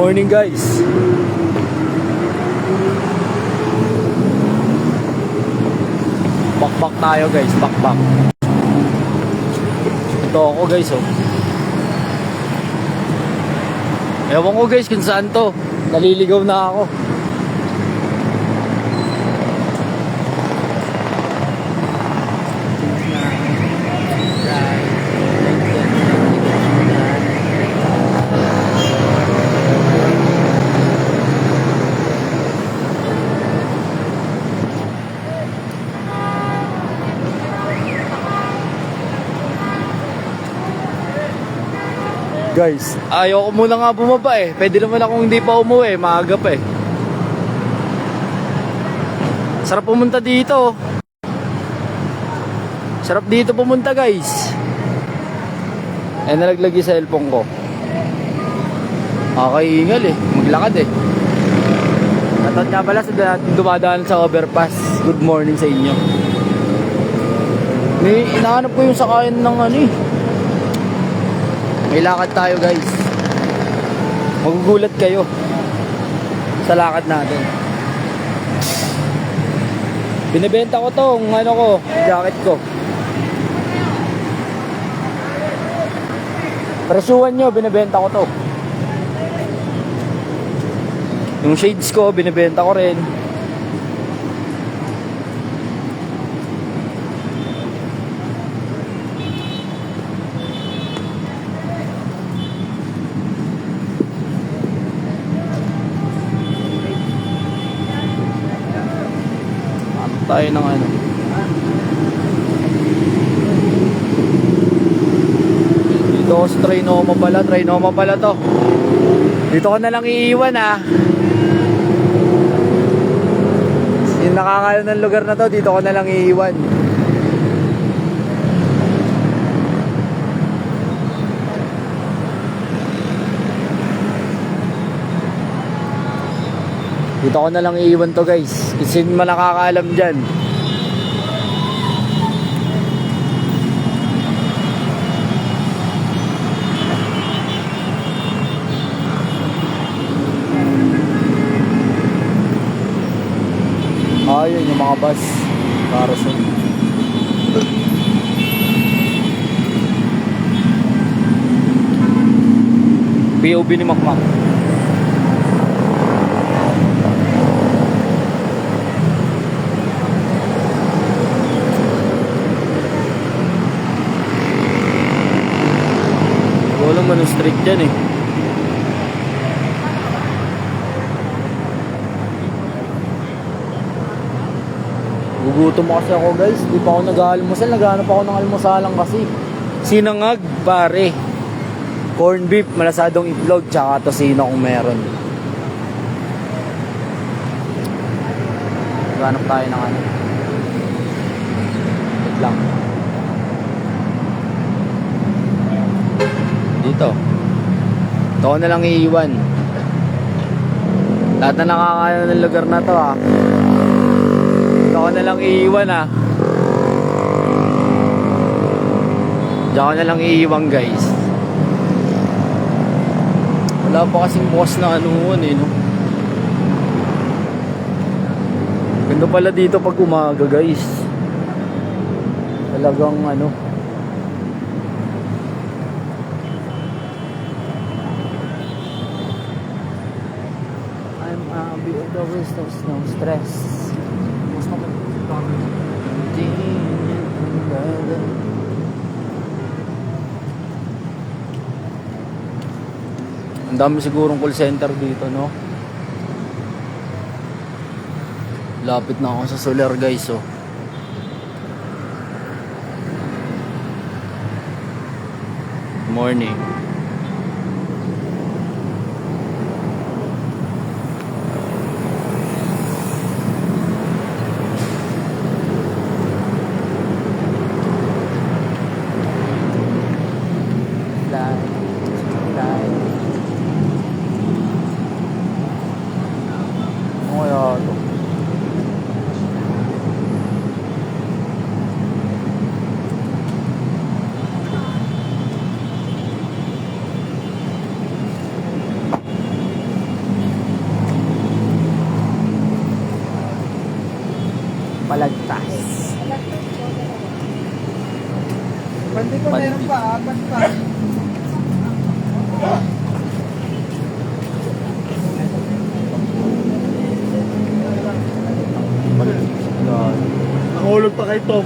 morning guys. Bakbak tayo guys, bakbak. Ito ako guys oh. Ewan ko guys kung saan to. Naliligaw na ako. Guys, ayoko muna nga bumaba eh. Pwede naman akong hindi pa umuwi, maaga pa eh. Sarap pumunta dito. Sarap dito pumunta guys. Eh nalaglag yung cellphone ko. Kakaingal eh, maglakad eh. Natot nga pala sa dumadaan sa overpass. Good morning sa inyo. May inahanap ko yung sakayan ng ano eh. May lakad tayo guys. Magugulat kayo sa lakad natin. Binibenta ko tong ano ko, jacket ko. Presyuhan nyo, binibenta ko to. Yung shades ko, binibenta ko rin. Tayo ng ano. Dito ako sa Trinoma pala to. Dito ko na lang iiwan ah. Yung nakakalo ng lugar na to, dito ko na lang iiwan. Dito ko na lang iiwan to guys. Kasi man nakakaalam dyan. Ayun yung mga bus. Carousel. POV ni Makmak. Walang manong street dyan eh. Gugutom kasi ako guys. Di pa ako nag-aalmusal. Naghanap ako ng almusalan kasi. Sinangag pare. Corn beef, malasadong itlog, tsaka tosino kung meron. Naghanap tayo ng ano. Wait lang. Dito. Ito ko na lang iiwan. Lahat na nakakaya ng lugar na to ah. Ito ko na lang iiwan ah. Diyan ko na lang iiwan guys. Wala pa kasing bukas na anuhon eh no. Ganda pala dito pag umaga guys. Talagang ano. The waste of no stress. Mas ang dami sigurong call center dito no. Lapit na ako sa Solar guys oh. Morning. Pandi ko meron pa, apat pa. Nahulog pa kay Tom.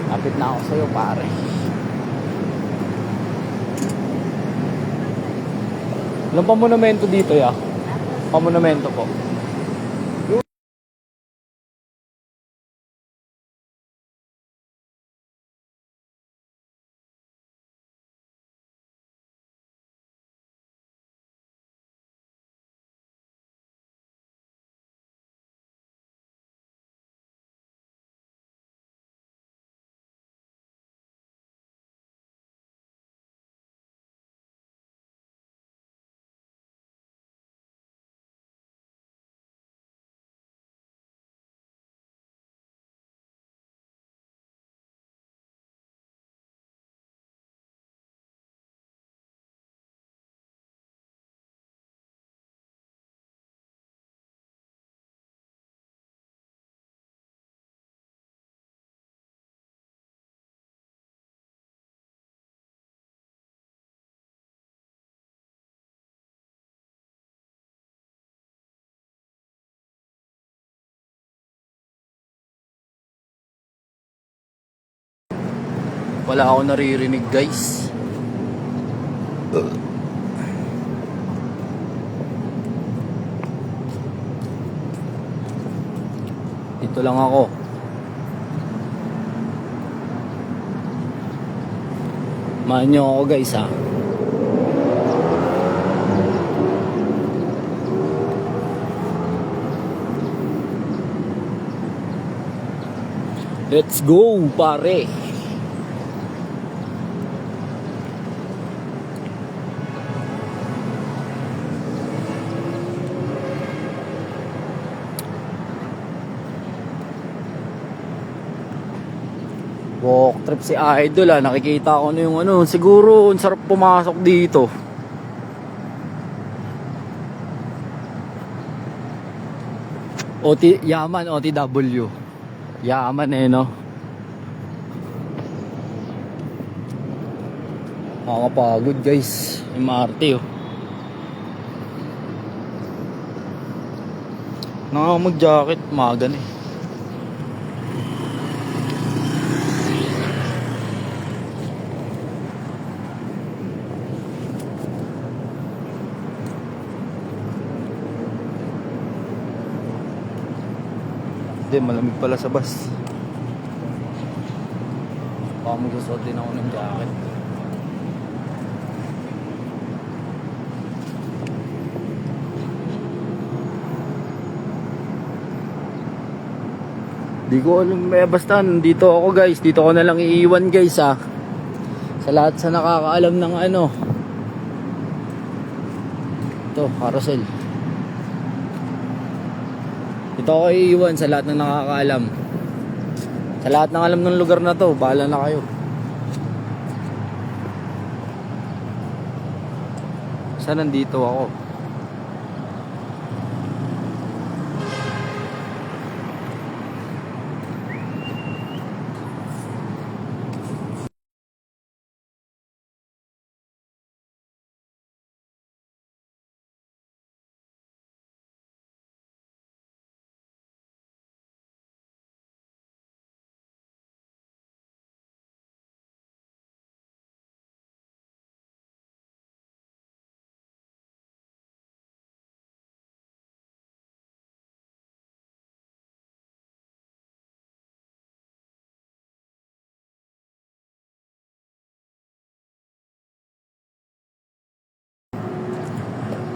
Kapit na ako sa'yo, pare. Ilang pamonumento dito, ya? Pamonumento po. Wala ako naririnig, guys. Dito lang ako. Mahan nyo ako, guys, ha. Let's go, pare. Walk trip si Idol, ah. Nakikita ko na yung ano. Siguro ang sarap pumasok dito. Yaman, OTW. Yaman eh, no? Makakapagod, guys. MRT, oh. Nakaka-mag-jacket, magan eh. Hindi, malamig pala sa bus. Baka magsusot din ako ng jacket. Di ko alam, basta nandito ako, guys. Dito ko na lang iiwan, guys, ha. Sa lahat sa nakakaalam ng ano. Ito, carousel. Ito ako iiwan sa lahat ng nakakaalam. Sa lahat ng alam ng lugar na to, bahala na kayo. Saan nandito ako?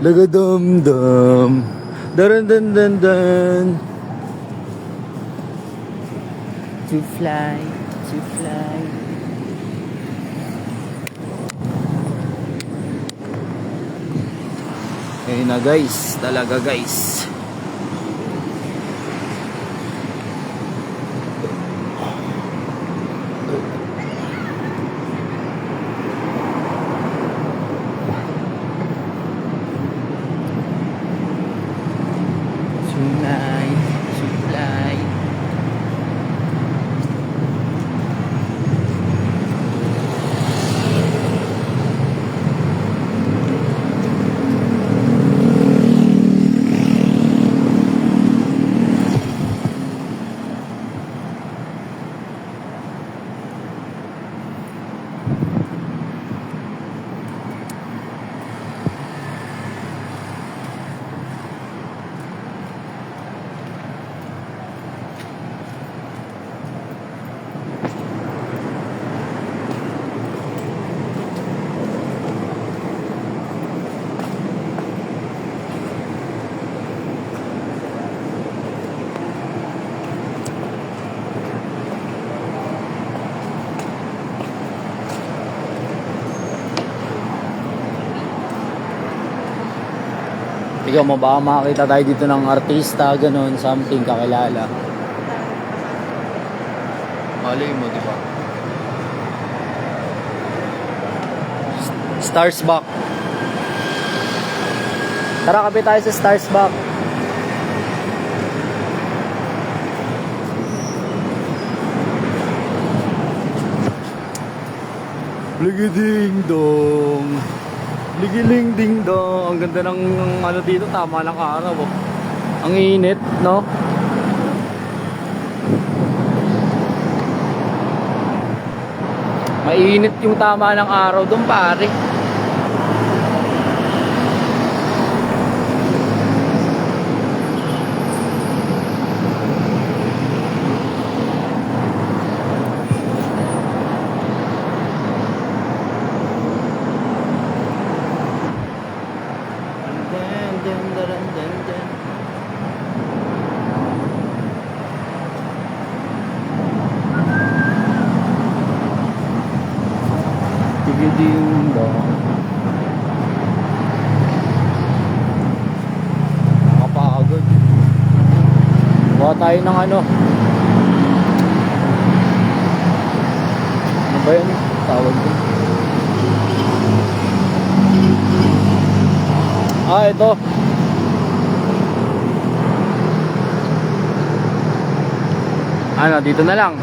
Lagadum-dum, daran-dan-dan-dan. To fly, to fly. Ayun na, guys, talaga, guys. Ikaw mo, baka makakita tayo dito ng artista, ganun, something, kakilala. Malay mo, di ba? Stars Back. Tara, kapit tayo sa Stars Back. Ligiding dong. Ligiling ding dong. Ang ganda ng ano dito, tama ng araw. Oh. Ang init, no? Mainit yung tama ng araw doon, pare. Tigiding dong. Nakapagod. Buha tayo ng ano. Ano ba yan? Tawag ko. Ito. Ano, dito na lang.